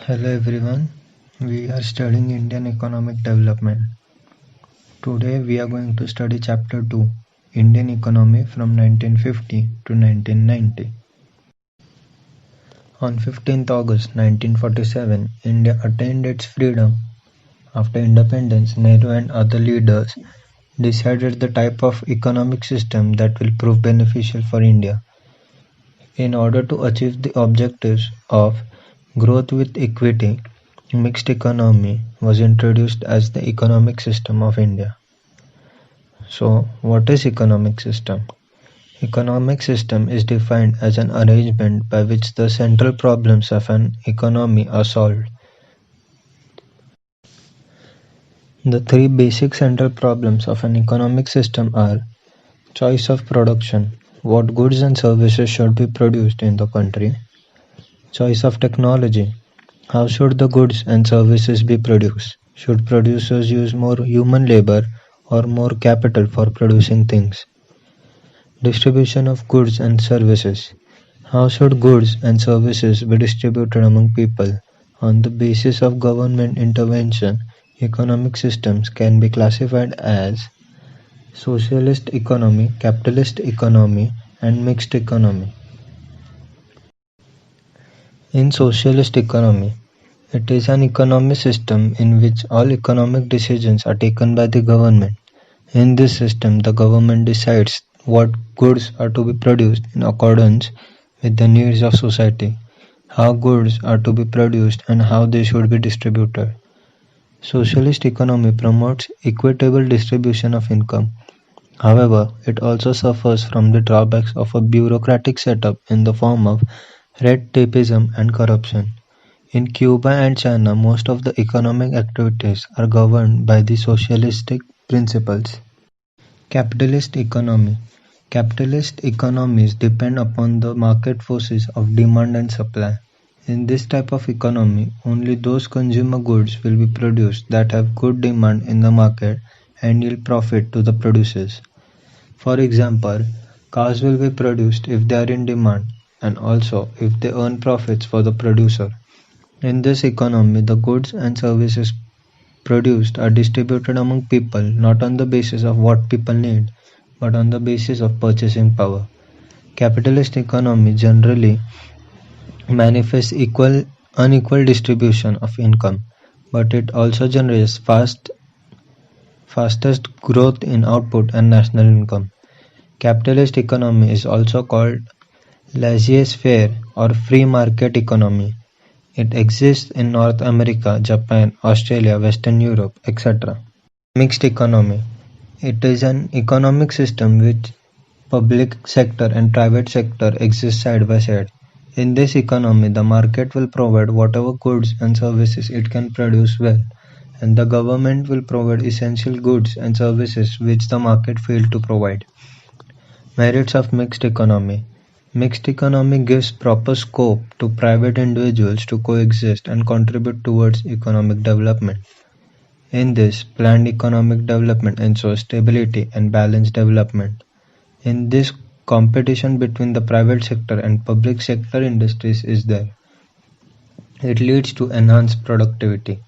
Hello everyone, we are studying Indian economic development. Today we are going to study chapter 2, Indian economy from 1950 to 1990. On 15th August 1947, India attained its freedom. After independence, Nehru and other leaders decided the type of economic system that will prove beneficial for India. In order to achieve the objectives of growth with equity, mixed economy was introduced as the economic system of India. So, what is economic system? Economic system is defined as an arrangement by which the central problems of an economy are solved. The three basic central problems of an economic system are choice of production, what goods and services should be produced in the country; choice of technology, how should the goods and services be produced? Should producers use more human labor or more capital for producing things? Distribution of goods and services. How should goods and services be distributed among people? On the basis of government intervention, economic systems can be classified as socialist economy, capitalist economy, and mixed economy. In socialist economy, it is an economic system in which all economic decisions are taken by the government. In this system, the government decides what goods are to be produced in accordance with the needs of society, how goods are to be produced, and how they should be distributed. Socialist economy promotes equitable distribution of income. However, it also suffers from the drawbacks of a bureaucratic setup in the form of red tapeism and corruption. In Cuba and China, most of the economic activities are governed by the socialistic principles. Capitalist economy. Capitalist economies depend upon the market forces of demand and supply. In this type of economy, only those consumer goods will be produced that have good demand in the market and yield profit to the producers. For example, cars will be produced if they are in demand and also if they earn profits for the producer. In this economy, the goods and services produced are distributed among people not on the basis of what people need, but on the basis of purchasing power. Capitalist economy generally manifests unequal distribution of income, but it also generates fastest growth in output and national income. Capitalist economy is also called laissez-faire or free market economy. It exists in North America, Japan, Australia, Western Europe, etc. Mixed economy. It is an economic system which public sector and private sector exist side by side. In this economy, the market will provide whatever goods and services it can produce well, and the government will provide essential goods and services which the market failed to provide. Merits of mixed economy. Mixed economy gives proper scope to private individuals to coexist and contribute towards economic development. In this, planned economic development ensures stability and balanced development. In this, competition between the private sector and public sector industries is there. It leads to enhanced productivity.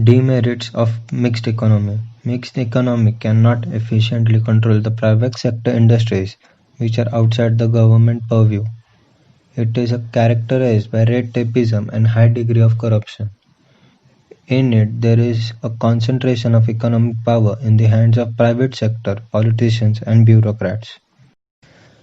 Demerits of mixed economy. Mixed economy cannot efficiently control the private sector industries which are outside the government purview. It is characterized by red tapeism and high degree of corruption. In it, there is a concentration of economic power in the hands of private sector, politicians and bureaucrats.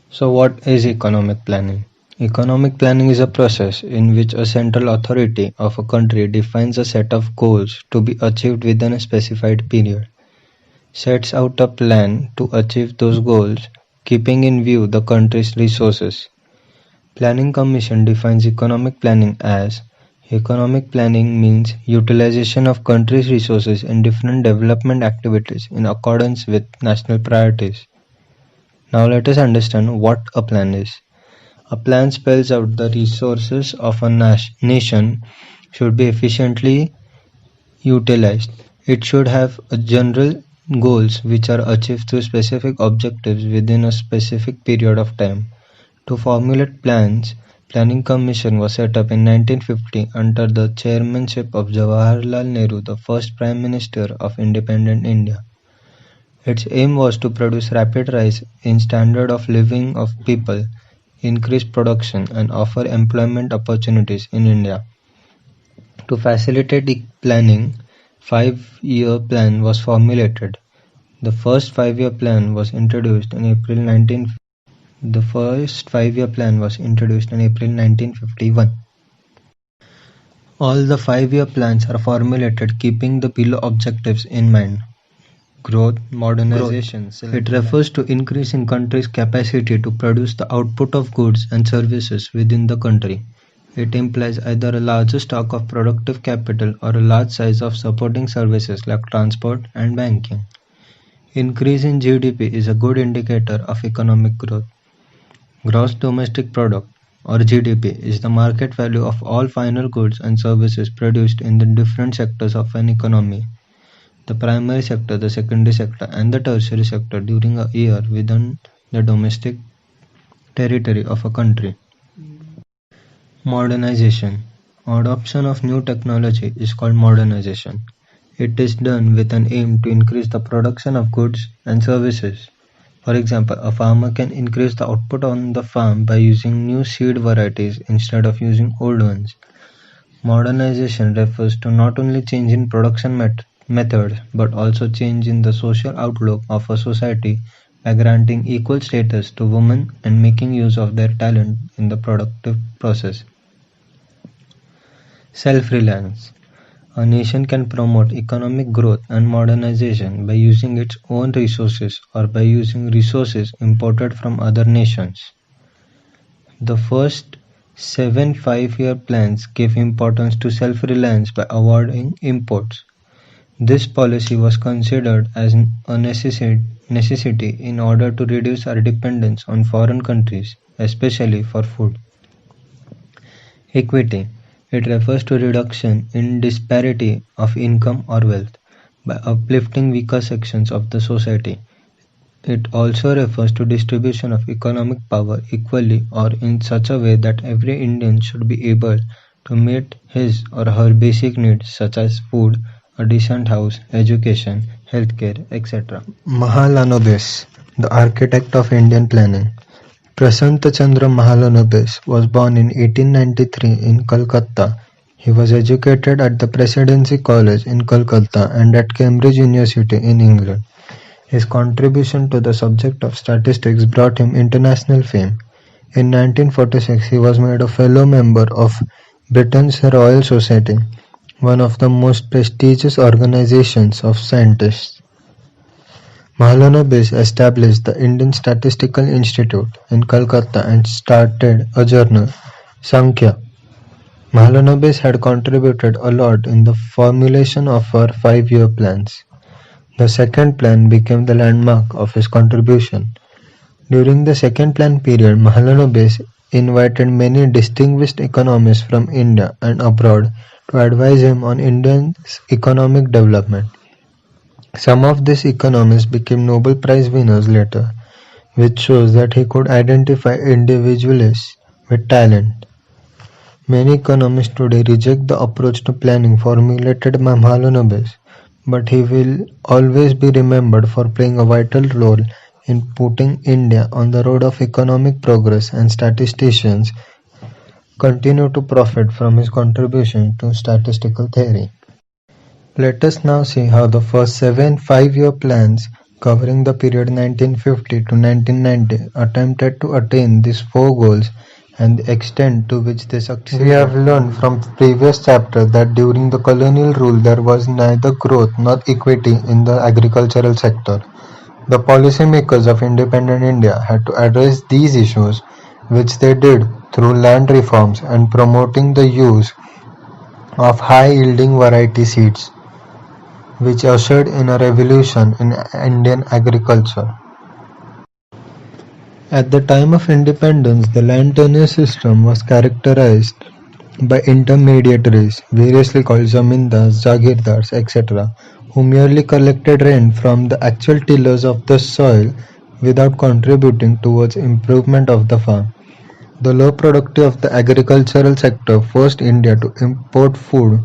So what is economic planning? Economic planning is a process in which a central authority of a country defines a set of goals to be achieved within a specified period, sets out a plan to achieve those goals, keeping in view the country's resources. Planning Commission defines economic planning as economic planning means utilization of country's resources in different development activities in accordance with national priorities. Now let us understand what a plan is. A plan spells out the resources of a nation should be efficiently utilized. It should have a general goals which are achieved through specific objectives within a specific period of time. To formulate plans, Planning Commission was set up in 1950 under the chairmanship of Jawaharlal Nehru, the first Prime Minister of independent India. Its aim was to produce rapid rise in standard of living of people, increase production, and offer employment opportunities in India. To facilitate the planning, five-year plan was formulated. The first five-year plan was introduced in April 1951. All the five-year plans are formulated keeping the below objectives in mind. Growth, modernization. It refers to increasing country's capacity to produce the output of goods and services within the country. It implies either a larger stock of productive capital or a large size of supporting services like transport and banking. Increase in GDP is a good indicator of economic growth. Gross domestic product or GDP is the market value of all final goods and services produced in the different sectors of an economy. The primary sector, the secondary sector, and the tertiary sector during a year within the domestic territory of a country. Modernization. Adoption of new technology is called modernization. It is done with an aim to increase the production of goods and services. For example, a farmer can increase the output on the farm by using new seed varieties instead of using old ones. Modernization refers to not only change in production methods but also change in the social outlook of a society by granting equal status to women and making use of their talent in the productive process. Self-reliance. A nation can promote economic growth and modernization by using its own resources or by using resources imported from other nations. The first 7 five-year plans gave importance to self-reliance by avoiding imports. This policy was considered as a necessity in order to reduce our dependence on foreign countries, especially for food. Equity. It refers to reduction in disparity of income or wealth by uplifting weaker sections of the society. It also refers to distribution of economic power equally or in such a way that every Indian should be able to meet his or her basic needs such as food, a decent house, education, healthcare, etc. Mahalanobis, the architect of Indian planning. Prasanta Chandra Mahalanobis was born in 1893 in Calcutta. He was educated at the Presidency College in Calcutta and at Cambridge University in England. His contribution to the subject of statistics brought him international fame. In 1946, he was made a fellow member of Britain's Royal Society, one of the most prestigious organizations of scientists. Mahalanobis established the Indian Statistical Institute in Calcutta and started a journal, Sankhya. Mahalanobis had contributed a lot in the formulation of our five-year plans. The second plan became the landmark of his contribution. During the second plan period, Mahalanobis invited many distinguished economists from India and abroad to advise him on India's economic development. Some of these economists became Nobel Prize winners later, which shows that he could identify individuals with talent. Many economists today reject the approach to planning formulated by Mahalanobis, but he will always be remembered for playing a vital role in putting India on the road of economic progress, and statisticians continue to profit from his contribution to statistical theory. Let us now see how the first 7 five-year plans covering the period 1950 to 1990 attempted to attain these 4 goals and the extent to which they succeeded. We have learned from the previous chapter that during the colonial rule there was neither growth nor equity in the agricultural sector. The policymakers of independent India had to address these issues, which they did through land reforms and promoting the use of high-yielding variety seeds, which ushered in a revolution in Indian agriculture. At the time of independence, the land tenure system was characterized by intermediaries, variously called zamindars, jagirdars, etc., who merely collected rent from the actual tillers of the soil without contributing towards improvement of the farm. The low productivity of the agricultural sector forced India to import food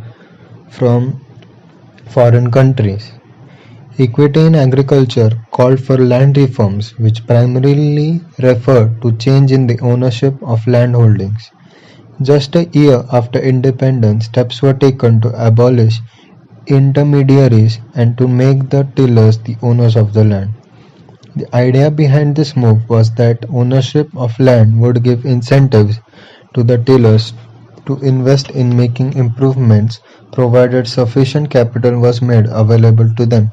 from foreign countries. Equity in agriculture called for land reforms, which primarily referred to change in the ownership of land holdings. Just a year after independence, steps were taken to abolish intermediaries and to make the tillers the owners of the land. The idea behind this move was that ownership of land would give incentives to the tillers to invest in making improvements provided sufficient capital was made available to them.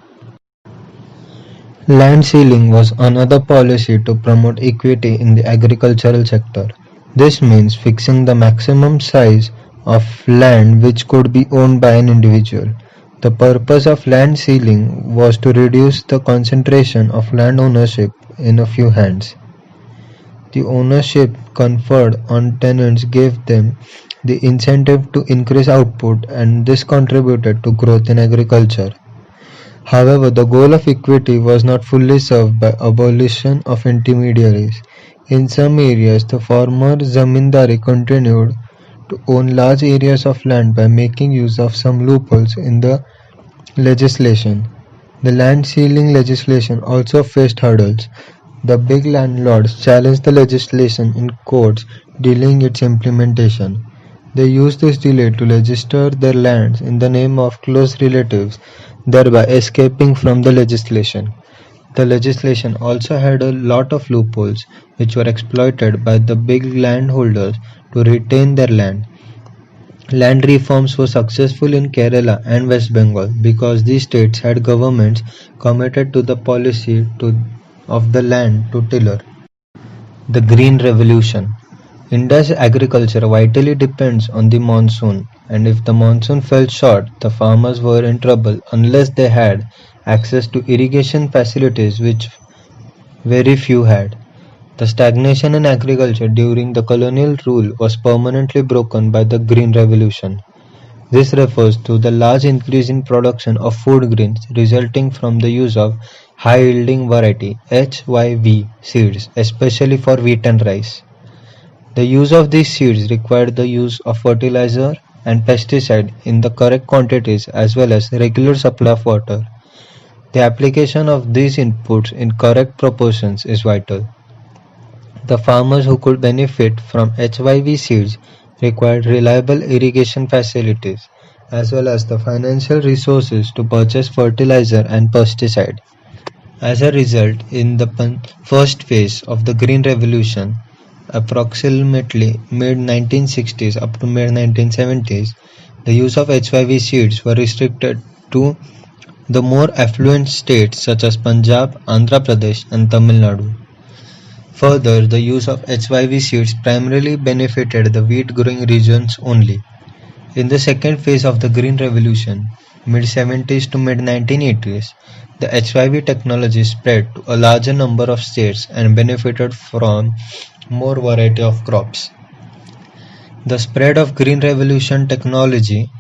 Land ceiling was another policy to promote equity in the agricultural sector. This means fixing the maximum size of land which could be owned by an individual. The purpose of land ceiling was to reduce the concentration of land ownership in a few hands. The ownership conferred on tenants gave them the incentive to increase output, and this contributed to growth in agriculture. However, the goal of equity was not fully served by abolition of intermediaries. In some areas, the former zamindari continued to own large areas of land by making use of some loopholes in the legislation. The land ceiling legislation also faced hurdles. The big landlords challenged the legislation in courts, delaying its implementation. They used this delay to register their lands in the name of close relatives, thereby escaping from the legislation. The legislation also had a lot of loopholes, which were exploited by the big landholders to retain their land. Land reforms were successful in Kerala and West Bengal because these states had governments committed to the policy of the land to tiller. The Green Revolution. India's agriculture vitally depends on the monsoon, and if the monsoon fell short, the farmers were in trouble unless they had access to irrigation facilities, which very few had. The stagnation in agriculture during the colonial rule was permanently broken by the Green Revolution. This refers to the large increase in production of food grains resulting from the use of high-yielding variety (HYV) seeds, especially for wheat and rice. The use of these seeds required the use of fertilizer and pesticide in the correct quantities as well as regular supply of water. The application of these inputs in correct proportions is vital. The farmers who could benefit from HYV seeds required reliable irrigation facilities as well as the financial resources to purchase fertilizer and pesticide. As a result, in the first phase of the Green Revolution, approximately mid-1960s up to mid-1970s, the use of HYV seeds were restricted to the more affluent states such as Punjab, Andhra Pradesh and Tamil Nadu. Further, the use of HYV seeds primarily benefited the wheat-growing regions only. In the second phase of the Green Revolution, mid-70s to mid-1980s, the HYV technology spread to a larger number of states and benefited from more variety of crops. The spread of Green Revolution technology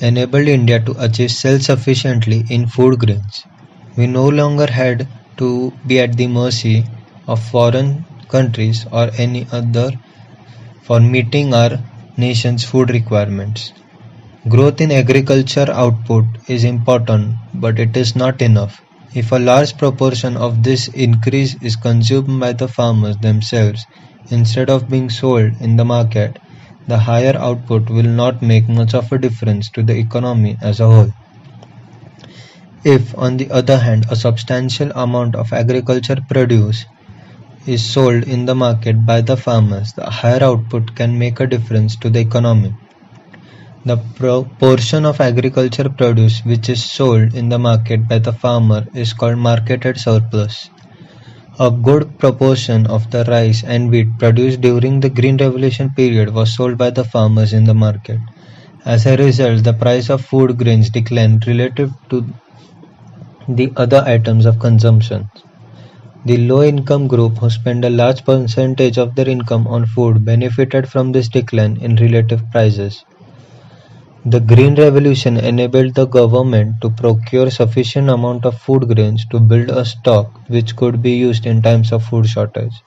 enabled India to achieve self-sufficiency in food grains. We no longer had to be at the mercy of foreign countries or any other for meeting our nation's food requirements. Growth in agriculture output is important, but it is not enough. If a large proportion of this increase is consumed by the farmers themselves instead of being sold in the market, the higher output will not make much of a difference to the economy as a whole. If, on the other hand, a substantial amount of agriculture produce is sold in the market by the farmers, the higher output can make a difference to the economy. The portion of agriculture produce which is sold in the market by the farmer is called marketed surplus. A good proportion of the rice and wheat produced during the Green Revolution period was sold by the farmers in the market. As a result, the price of food grains declined relative to the other items of consumption. The low-income group who spend a large percentage of their income on food benefited from this decline in relative prices. The Green Revolution enabled the government to procure sufficient amount of food grains to build a stock which could be used in times of food shortage.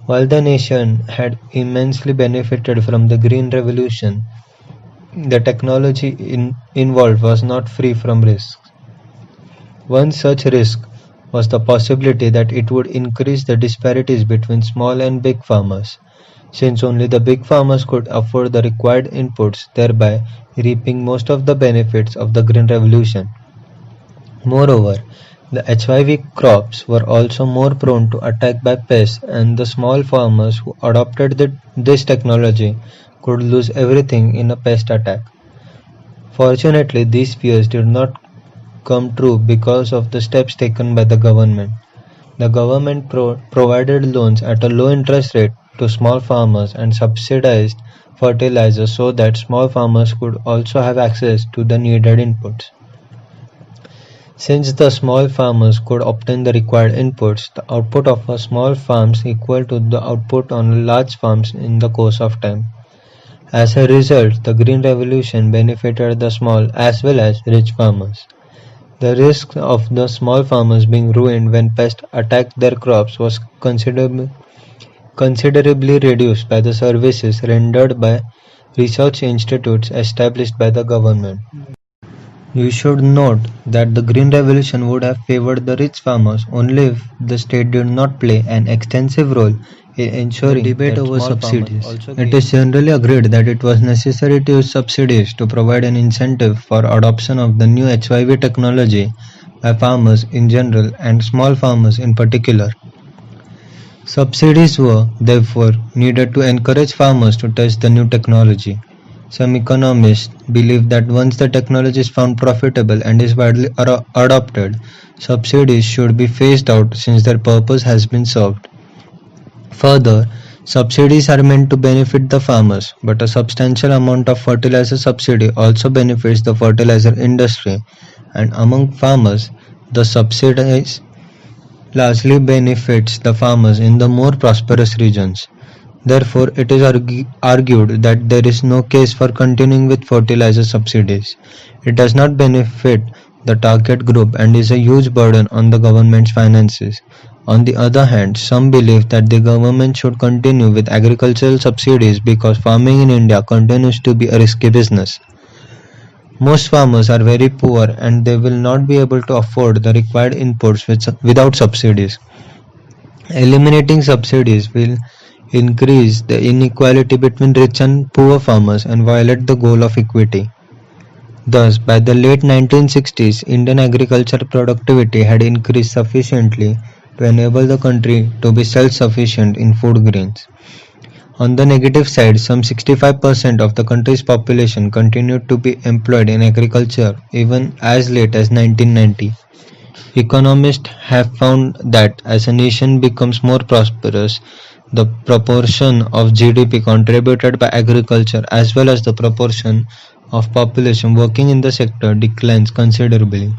While the nation had immensely benefited from the Green Revolution, the technology involved was not free from risks. One such risk was the possibility that it would increase the disparities between small and big farmers, since only the big farmers could afford the required inputs, thereby reaping most of the benefits of the Green Revolution. Moreover, the HIV crops were also more prone to attack by pests, and the small farmers who adopted this technology could lose everything in a pest attack. Fortunately, these fears did not come true because of the steps taken by the government. The government provided loans at a low interest rate to small farmers and subsidized fertilizers so that small farmers could also have access to the needed inputs. Since the small farmers could obtain the required inputs, the output of a small farms equal to the output on large farms in the course of time. As a result, the Green Revolution benefited the small as well as rich farmers. The risk of the small farmers being ruined when pests attacked their crops was considerably reduced by the services rendered by research institutes established by the government. You should note that the Green Revolution would have favored the rich farmers only if the state did not play an extensive role in ensuring debate over subsidies. It is generally agreed that it was necessary to use subsidies to provide an incentive for adoption of the new HIV technology by farmers in general and small farmers in particular. Subsidies were, therefore, needed to encourage farmers to test the new technology. Some economists believe that once the technology is found profitable and is widely adopted, subsidies should be phased out since their purpose has been served. Further, subsidies are meant to benefit the farmers, but a substantial amount of fertilizer subsidy also benefits the fertilizer industry, and among farmers, the subsidies largely benefits the farmers in the more prosperous regions. Therefore, it is argued that there is no case for continuing with fertilizer subsidies. It does not benefit the target group and is a huge burden on the government's finances. On the other hand, some believe that the government should continue with agricultural subsidies because farming in India continues to be a risky business. Most farmers are very poor and they will not be able to afford the required inputs without subsidies. Eliminating subsidies will increase the inequality between rich and poor farmers and violate the goal of equity. Thus, by the late 1960s, Indian agricultural productivity had increased sufficiently to enable the country to be self-sufficient in food grains. On the negative side, some 65% of the country's population continued to be employed in agriculture even as late as 1990. Economists have found that as a nation becomes more prosperous, the proportion of GDP contributed by agriculture as well as the proportion of population working in the sector declines considerably.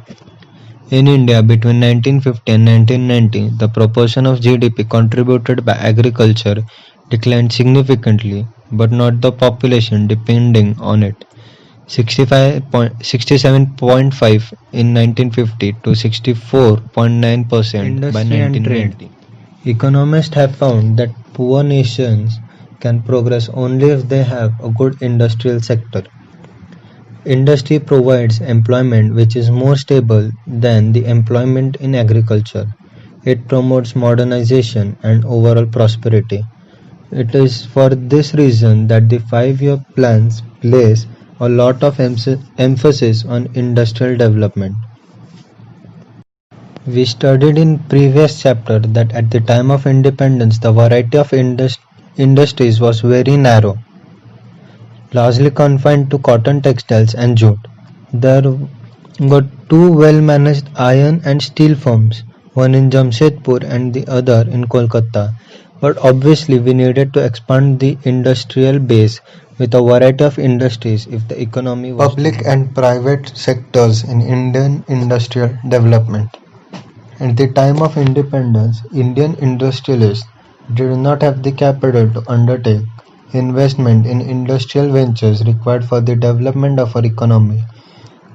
In India, between 1950 and 1990, the proportion of GDP contributed by agriculture declined significantly, but not the population depending on it. 67.5 in 1950 to 64.9% by Industry and 1990. Economists have found that poor nations can progress only if they have a good industrial sector. Industry provides employment which is more stable than the employment in agriculture. It promotes modernization and overall prosperity. It is for this reason that the 5-year plans place a lot of emphasis on industrial development. We studied in previous chapter that at the time of independence the variety of industries was very narrow, largely confined to cotton textiles and jute. There were two well-managed iron and steel firms, one in Jamshedpur and the other in Kolkata. But obviously we needed to expand the industrial base with a variety of industries if the economy was public and private sectors in Indian industrial development. At the time of independence, Indian industrialists did not have the capital to undertake investment in industrial ventures required for the development of our economy,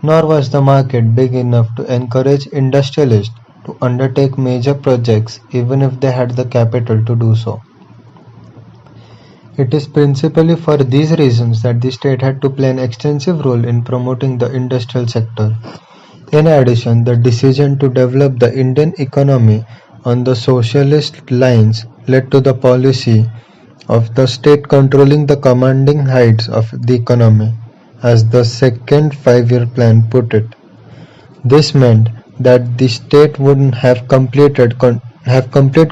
nor was the market big enough to encourage industrialists to undertake major projects even if they had the capital to do so. It is principally for these reasons that the state had to play an extensive role in promoting the industrial sector. In addition, the decision to develop the Indian economy on the socialist lines led to the policy of the state controlling the commanding heights of the economy, as the second five-year plan put it. This meant that the state would have complete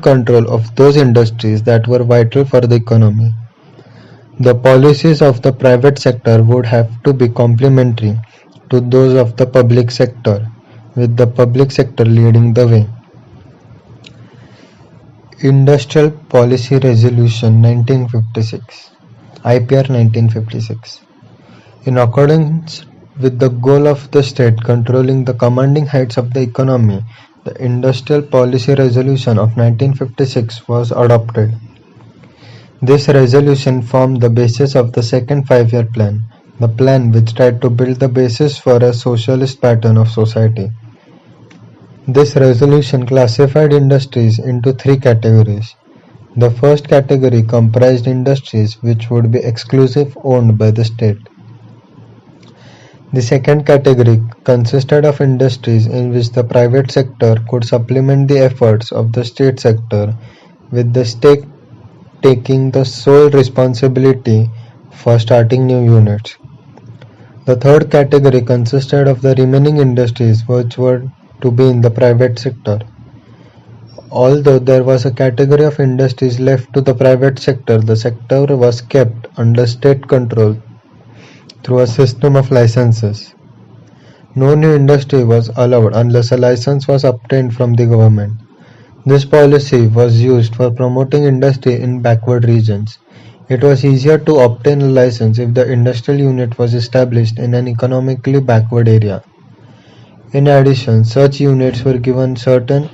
control of those industries that were vital for the economy. The policies of the private sector would have to be complementary to those of the public sector, with the public sector leading the way. Industrial Policy Resolution 1956 (IPR 1956). In accordance with the goal of the state controlling the commanding heights of the economy, the Industrial Policy Resolution of 1956 was adopted. This resolution formed the basis of the second five-year plan, the plan which tried to build the basis for a socialist pattern of society. This resolution classified industries into three categories. The first category comprised industries which would be exclusively owned by the state. The second category consisted of industries in which the private sector could supplement the efforts of the state sector, with the state taking the sole responsibility for starting new units. The third category consisted of the remaining industries which were to be in the private sector. Although there was a category of industries left to the private sector, the sector was kept under state control through a system of licenses. No new industry was allowed unless a license was obtained from the government. This policy was used for promoting industry in backward regions. It was easier to obtain a license if the industrial unit was established in an economically backward area. In addition, such units were given certain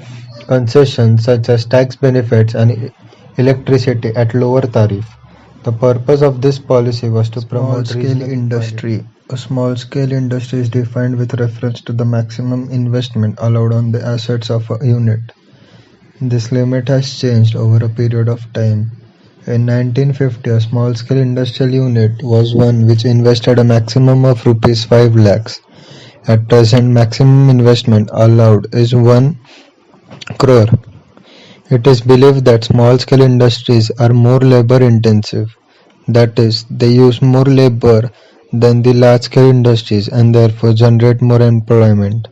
concessions such as tax benefits and electricity at lower tariff. The purpose of this policy was to promote Small-scale regional industry. equality. A small-scale industry is defined with reference to the maximum investment allowed on the assets of a unit. This limit has changed over a period of time. In 1950, a small-scale industrial unit was one which invested a maximum of rupees 5 lakhs. At present, maximum investment allowed is 1 crore. It is believed that small-scale industries are more labor-intensive. That is, they use more labor than the large-scale industries and therefore generate more employment.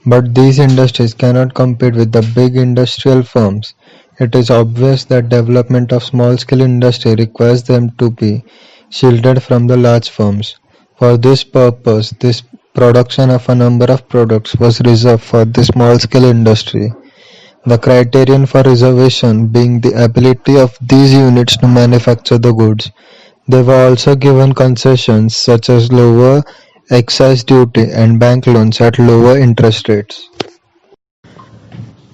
But these industries cannot compete with the big industrial firms. It is obvious that development of small-scale industry requires them to be shielded from the large firms. For this purpose, this production of a number of products was reserved for the small-scale industry. The criterion for reservation being the ability of these units to manufacture the goods. They were also given concessions such as lower excise duty and bank loans at lower interest rates.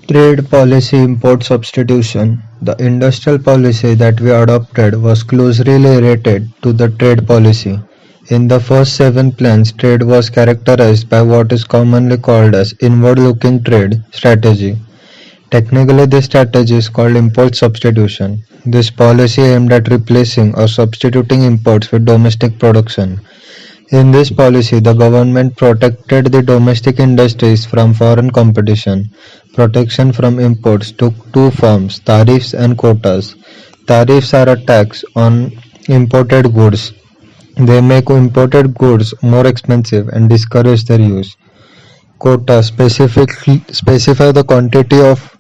Trade policy import substitution. The industrial policy that we adopted was closely related to the trade policy. In the first seven plans, trade was characterized by what is commonly called as inward-looking trade strategy. Technically, this strategy is called import substitution. This policy aimed at replacing or substituting imports with domestic production. In this policy, the government protected the domestic industries from foreign competition. Protection from imports took two forms: tariffs and quotas. Tariffs are a tax on imported goods. They make imported goods more expensive and discourage their use. Quotas specify the quantity of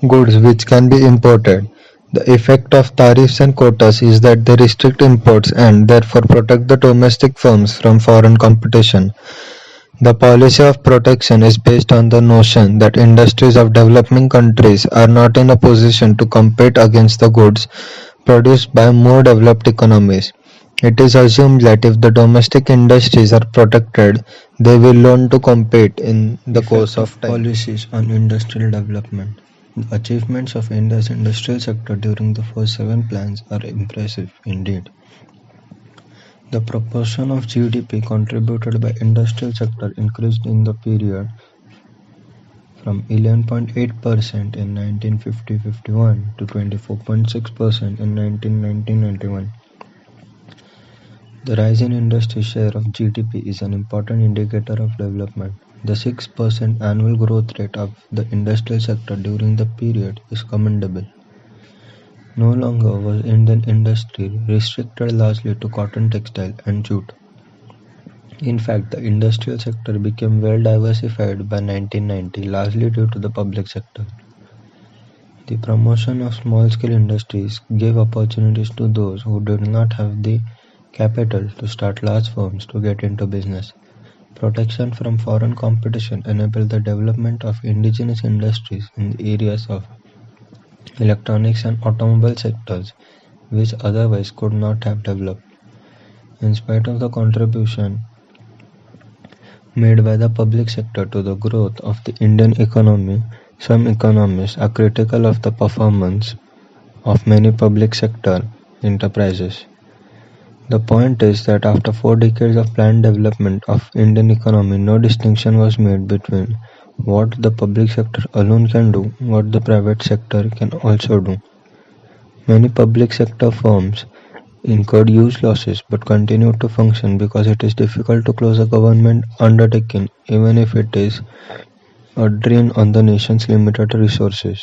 goods which can be imported. The effect of tariffs and quotas is that they restrict imports and therefore protect the domestic firms from foreign competition. The policy of protection is based on the notion that industries of developing countries are not in a position to compete against the goods produced by more developed economies. It is assumed that if the domestic industries are protected, they will learn to compete in the course of time. Policies on industrial development. The achievements of India's industrial sector during the first seven plans are impressive indeed. The proportion of GDP contributed by industrial sector increased in the period from 11.8% in 1950-51 to 24.6% in 1990-91. The rise in industry share of GDP is an important indicator of development. The 6% annual growth rate of the industrial sector during the period is commendable. No longer was Indian industry restricted largely to cotton, textile, and jute. In fact, the industrial sector became well diversified by 1990, largely due to the public sector. The promotion of small-scale industries gave opportunities to those who did not have the capital to start large firms to get into business. Protection from foreign competition enabled the development of indigenous industries in the areas of electronics and automobile sectors, which otherwise could not have developed. In spite of the contribution made by the public sector to the growth of the Indian economy, some economists are critical of the performance of many public sector enterprises. The point is that after 4 decades of planned development of Indian economy, no distinction was made between what the public sector alone can do, what the private sector can also do. Many public sector firms incurred huge losses but continued to function because it is difficult to close a government undertaking even if it is a drain on the nation's limited resources.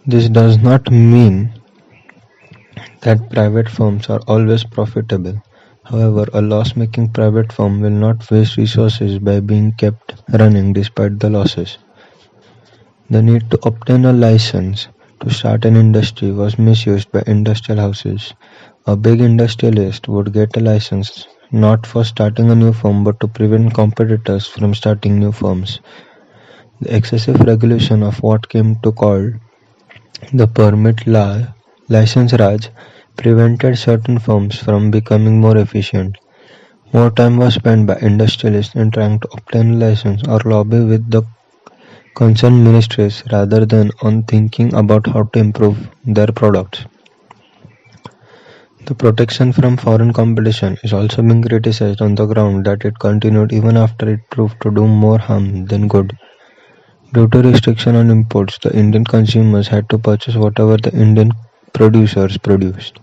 This does not mean that private firms are always profitable. However, a loss-making private firm will not waste resources by being kept running despite the losses. The need to obtain a license to start an industry was misused by industrial houses. A big industrialist would get a license not for starting a new firm but to prevent competitors from starting new firms. The excessive regulation of what came to called the permit license Raj prevented certain firms from becoming more efficient. More time was spent by industrialists in trying to obtain a license or lobby with the concerned ministries rather than on thinking about how to improve their products. The protection from foreign competition is also being criticized on the ground that it continued even after it proved to do more harm than good. Due to restriction on imports, the Indian consumers had to purchase whatever the Indian producers produced.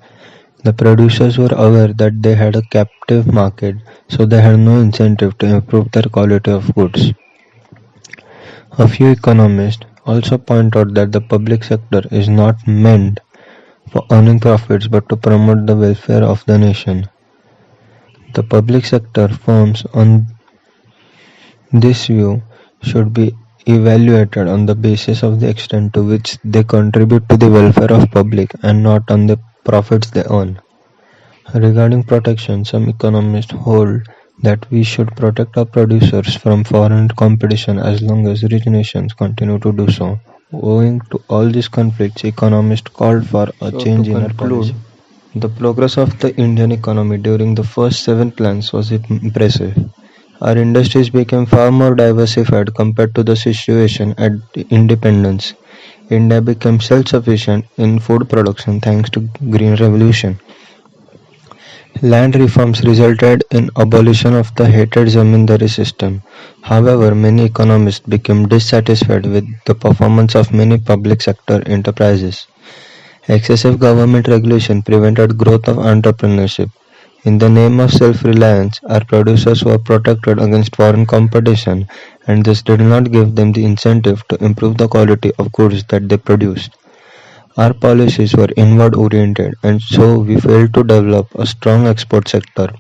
The producers were aware that they had a captive market, so they had no incentive to improve their quality of goods. A few economists also point out that the public sector is not meant for earning profits but to promote the welfare of the nation. The public sector firms on this view should be evaluated on the basis of the extent to which they contribute to the welfare of public and not on the profits they earn. Regarding protection, some economists hold that we should protect our producers from foreign competition as long as rich nations continue to do so. Owing to all these conflicts, economists called for a change in our policy. The progress of the Indian economy during the first 7 plans was impressive. Our industries became far more diversified compared to the situation at independence. India became self-sufficient in food production thanks to Green Revolution. Land reforms resulted in abolition of the hated zamindari system. However, many economists became dissatisfied with the performance of many public sector enterprises. Excessive government regulation prevented growth of entrepreneurship. In the name of self-reliance, our producers were protected against foreign competition and this did not give them the incentive to improve the quality of goods that they produced. Our policies were inward-oriented and so we failed to develop a strong export sector.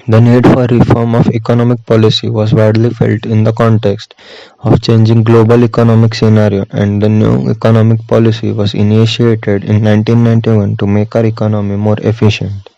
The need for reform of economic policy was widely felt in the context of changing global economic scenario and the new economic policy was initiated in 1991 to make our economy more efficient.